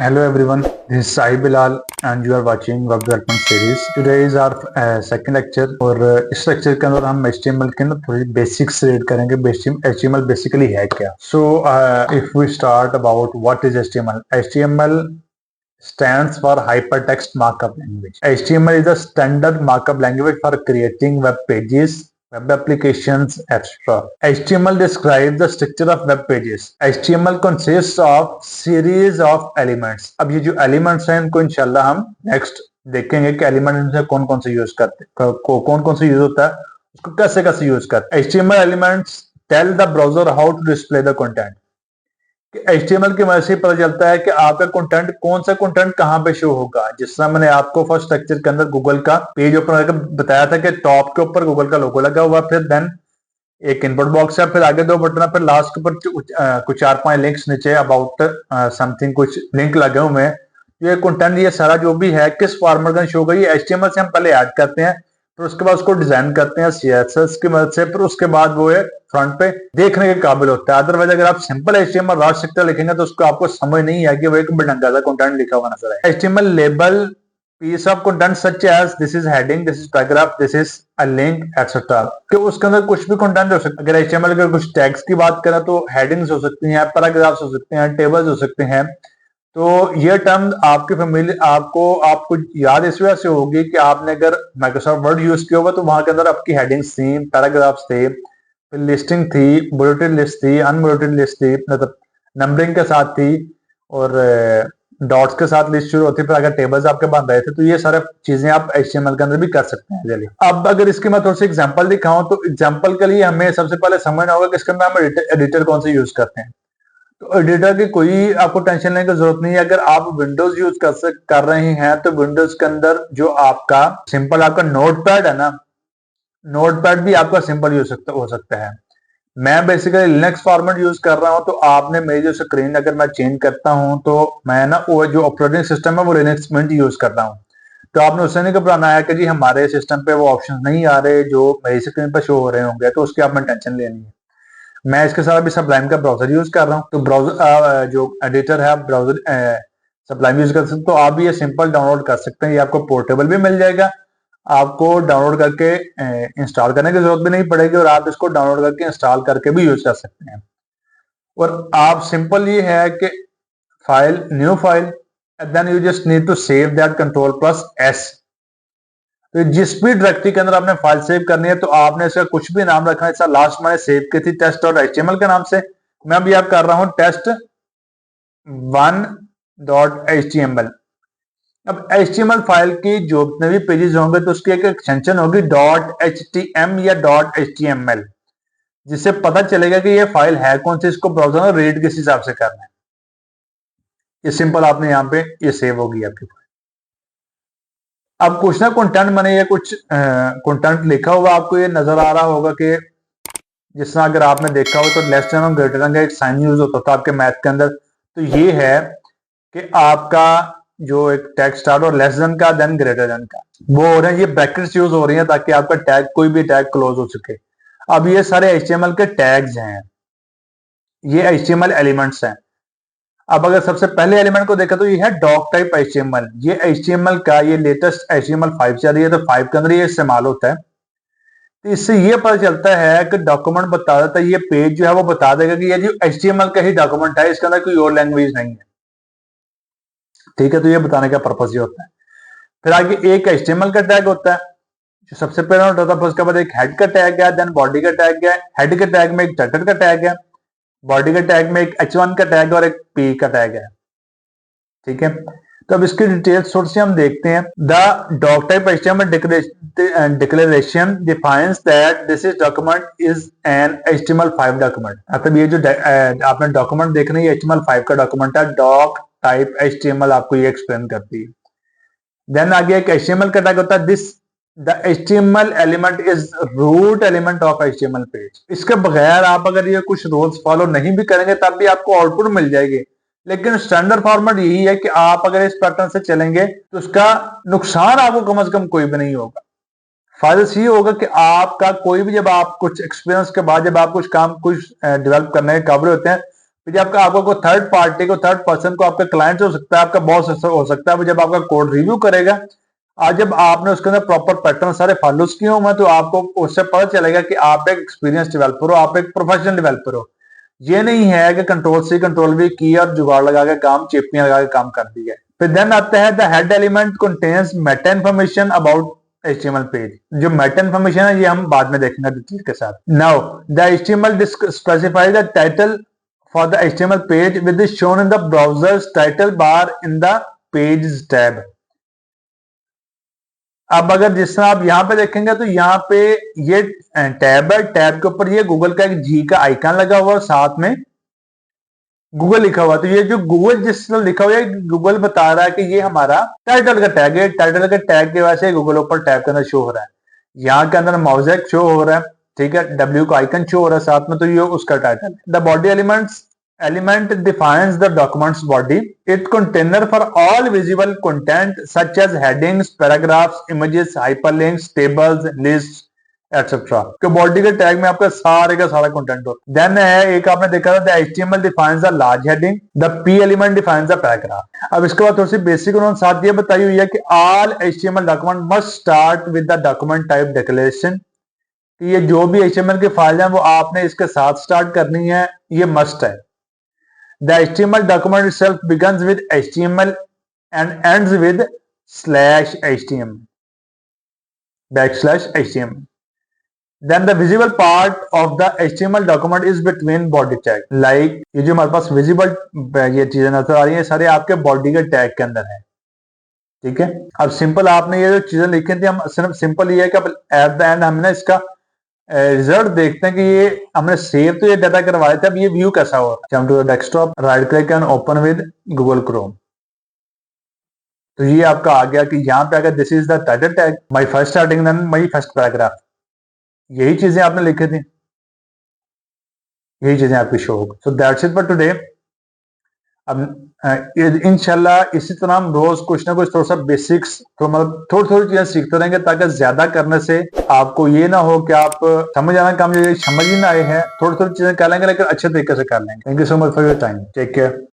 Hello everyone, this is Sahib Bilal and you are watching Web Development Series. Today is our second lecture और इस lecture के अंदर हम HTML के ना थोड़ी बेसिक्स रीड करेंगे. HTML बेसिकली है क्या. So if we start about what is HTML. HTML stands for Hypertext Markup Language. HTML is a standard markup language for creating web pages, web applications, etc. HTML describes the structure of web pages. HTML consists of series of elements. अब ये जो elements हैं इनको इंशाल्लाह हम next देखेंगे कि element इनसे कौन कौन से यूज करते हैं, कौन कौन से यूज होता है, उसको कैसे कैसे यूज करते हैं. HTML elements tell the browser how to display the content. HTML की मदद से पता चलता है कि आपका कंटेंट कौन सा कंटेंट कहां पे शो होगा. जिस तरह मैंने आपको फर्स्ट लेक्चर के अंदर गूगल का पेज ओपन करके बताया था कि टॉप के ऊपर गूगल का लोगो लगा हुआ, फिर देन एक इनपुट बॉक्स है, फिर आगे दो बटन है, फिर लास्ट के ऊपर कुछ 4-5 लिंक्स नीचे अबाउट समथिंग कुछ लिंक लगे हुए हैं. ये कंटेंट ये सारा जो भी है किस फॉर्मेट में शो होगा, ये HTML से हम पहले ऐड करते हैं, फिर उसके बाद उसको डिजाइन करते हैं CSS की मदद से, फिर उसके बाद वो फ्रंट पे देखने के काबिल होता है. अदरवाइज अगर आप सिंपल HTML रॉ स्ट्रक्चर लिखेंगे तो उसको आपको समझ नहीं आएगी, वो एक बड़ंगा सा कंटेंट लिखा हुआ नजर आए. HTML label piece of content such as this is heading, this is paragraph, this is a link, etc. कि उसके अंदर कुछ भी कंटेंट हो सकता है. अगर HTML के कुछ टैग्स की बात करें तो हेडिंग्स हो सकती हैं, पैराग्राफ्स हो सकते हैं, टेबल्स हो सकते हैं. तो ये टर्म आपके फैमिली आपको याद इस वजह से होगी कि आपने अगर माइक्रोसॉफ्ट वर्ड यूज किया होगा तो वहां के अंदर आपकी हेडिंग्स थी, पैराग्राफ्स थे, फिर लिस्टिंग थी, बुलेटेड लिस्ट थी, अनबुलेटेड लिस्ट थी, मतलब नंबरिंग के साथ थी और डॉट्स के साथ लिस्ट शुरू होती है. फिर अगर टेबल्स आपके बन रहे थे तो ये सारे चीजें आप HTML के अंदर भी कर सकते हैं. चलिए अब अगर इसकी मैं थोड़ी सी एग्जांपल दिखाऊं तो एग्जांपल के लिए हमें सबसे पहले समझना होगा कि इसके अंदर हम एडिटर कौन से यूज करते हैं. तो एडिटर की कोई आपको टेंशन लेने की जरूरत नहीं है. अगर आप विंडोज यूज कर रहे हैं तो विंडोज के अंदर जो आपका सिंपल आपका नोटपैड है ना, नोटपैड भी आपका सिंपल यूज हो सकता है. मैं बेसिकली लिनक्स फॉर्मेट यूज कर रहा हूं, तो आपने मेरी जो स्क्रीन अगर मैं चेंज करता हूं तो मैं ना वो जो ऑपरेटिंग सिस्टम है वो लिनक्स मिंट यूज कर रहा हूं. तो आपने उससे नहीं घबराना है कि जी हमारे सिस्टम पे वो ऑप्शन नहीं आ रहे जो मेरी स्क्रीन पर शो हो रहे होंगे, तो उसकी आपने टेंशन लेनी है. मैं इसके साथ अभी सबलाइम का ब्राउजर यूज कर रहा हूँ. तो ब्राउजर जो एडिटर है ब्राउजर सबलाइम यूज कर सकते, तो आप भी ये सिंपल डाउनलोड कर सकते हैं. ये आपको पोर्टेबल भी मिल जाएगा, आपको डाउनलोड करके इंस्टॉल करने की जरूरत भी नहीं पड़ेगी और आप इसको डाउनलोड करके इंस्टॉल करके भी यूज कर सकते हैं. और आप सिंपल ये है कि file, new file, and then you just need to save that Ctrl+S. तो जिस भी डायरेक्टरी के अंदर आपने फाइल सेव करनी है तो आपने इसका कुछ भी नाम रखना है. इसका लास्ट मैंने सेव की थी test.html के नाम से, मैं अभी आप कर रहा हूं test1.html. अब HTML फाइल की जो जितने भी पेजेस होंगे तो उसकी एक एक्सटेंशन होगी .htm या .html, जिससे पता चलेगा कि ये फाइल है कौन सी, इसको ब्राउजर में रीड किस हिसाब से करना है. ये सिंपल आपने यहाँ पे ये सेव होगी आपकी फाइल. अब कुछ ना कंटेंट मैंने ये कुछ कंटेंट लिखा हुआ आपको ये नजर आ रहा होगा कि जिस तरह अगर आपने देखा हो तो लेस देन और ग्रेटर देन का एक साइन यूज होता था आपके मैथ के अंदर. तो ये है कि आपका जो एक टैग स्टार्ट और लेस देन का देन ग्रेटर देन का वो हो रहे हैं, ये ब्रैकेट्स यूज हो रही हैं ताकि आपका टैग कोई भी टैग क्लोज हो सके. अब ये सारे HTML के टैग्स हैं, ये HTML एलिमेंट्स हैं. अब अगर सबसे पहले एलिमेंट को देखा तो ये है डॉक टाइप HTML. ये HTML का ये लेटेस्ट HTML5 चल रही है तो 5 के अंदर ये इस्तेमाल होता है. तो इससे ये पता चलता है कि डॉक्यूमेंट बता देता है, ये पेज जो है वो बता देगा कि ये जो HTML का ही डॉक्यूमेंट है, इसके अंदर कोई और लैंग्वेज नहीं है. ठीक है, तो ये बताने का पर्पज ये होता है. फिर आगे एक HTML का टैग होता है जो सबसे पहले होता है, फिर उसके बाद एक हेड का टैग है, देन बॉडी का टैग है, हेड के टैग में एक टाइटल का टैग है, बॉडी के टैग में एक H1 का टैग और एक P का टैग है. ठीक है, तो अब इसकी डिटेल्स थोड़ी सी हम देखते हैं. The doctype HTML declaration defines that this is document is an HTML5 document. मतलब ये जो आपने डॉक्यूमेंट देख रहे हैं ये HTML5 का डॉक्यूमेंट है. डॉक टाइप HTML आपको ये एक्सप्लेन करती है. देन आगे एक HTML का टैग होता है this the HTML element is root element of HTML page. इसके बगैर आप अगर ये कुछ रूल्स फॉलो नहीं भी करेंगे तब भी आपको आउटपुट मिल जाएगी. लेकिन स्टैंडर्ड फॉर्मेट यही है कि आप अगर इस पैटर्न से चलेंगे तो उसका नुकसान आपको कम से कम कोई भी नहीं होगा. फायदा ये होगा कि आपका कोई भी जब आप कुछ एक्सपीरियंस के बाद जब आप कुछ काम कुछ डेवलप करने के काबिल होते हैं फिर जब आपका कोई थर्ड पार्टी को, थर्ड पर्सन को, आपका क्लाइंट हो सकता है, आपका बॉस हो सकता है, जब आपका कोड रिव्यू करेगा, आज जब आपने उसके अंदर प्रॉपर पैटर्न सारे फॉलोज किए होंगे तो आपको उससे पता चलेगा कि आप एक एक्सपीरियंस डेवलपर हो, आप एक प्रोफेशनल डेवलपर हो। ये नहीं है कि कंट्रोल सी कंट्रोल भी किया और जुगाड़ लगा के काम, चेपियां लगा के काम कर दिया। फिर देन आता है the head element contains Meta information about HTML page. जो मेटा इन्फॉर्मेशन है ये हम बाद में देखेंगे डिटेल के साथ। Now the HTML specify the title for the HTML page which is shown in the browser's title bar in the pages tab। अब अगर जिस तरह आप यहाँ पे देखेंगे तो यहाँ पे ये टैब है, टैब के ऊपर ये गूगल का एक जी का आइकन लगा हुआ है, साथ में गूगल लिखा हुआ। तो ये जो गूगल जिस तरह लिखा हुआ है, गूगल बता रहा है कि ये हमारा टाइटल का टैग है। टाइटल का टैग की वजह से गूगल ऊपर टैब के अंदर शो हो रहा है। यहाँ के अंदर मोज़ेक शो हो रहा है, ठीक है, W का आइकन शो हो रहा है साथ में, तो ये उसका title. The body element defines the document's body, its container for all visible content such as headings, paragraphs, images, hyperlinks, tables, lists, etc. कि बॉडी के टैग में आपका सारे का सारा कंटेंट हो। देन है एक आपने देखा था the HTML defines the large heading, the P element defines the paragraph। अब इसके बाद थोड़ी सी बेसिक उन्होंने साथ ये बताई हुई है कि all HTML document must start with the document type declaration। कि ये जो भी HTML की फाइल है वो आपने इसके साथ स्टार्ट करनी है, ये मस्ट है। The HTML document itself begins with HTML and ends with /HTML, \HTML. Then the visible part of the HTML document is between body tag। Like ये जो हमारे पास visible ये चीजें नजर आ रही है सारे आपके बॉडी के टैग के अंदर है, ठीक है। अब सिंपल आपने ये जो चीजें लिखी थी, हम सिर्फ सिंपल ये है कि एट द एंड हमने इसका रिजल्ट देखते हैं कि ये हमने सेव तो ये डाटा करवाया था, अब ये व्यू कैसा हो रहा है। To the desktop, right click and open with Google Chrome. तो ये आपका आ गया कि यहाँ पे अगर this is the title tag, my first starting, then my first paragraph, यही चीजें आपने लिखी थी, यही चीजें आपकी शो होगी। So that's it for today. अब इंशाल्लाह इसी तरह हम रोज कुछ ना कुछ थोड़ा सा बेसिक्स तो मतलब थोड़ी थोड़ी चीजें सीखते रहेंगे, ताकि ज्यादा करने से आपको ये ना हो कि आप समझ आना काम समझ ही ना आए हैं। थोड़ी थोड़ी चीजें कर लेंगे लेकिन अच्छे तरीके से कर लेंगे। Thank you so much for your time, take care.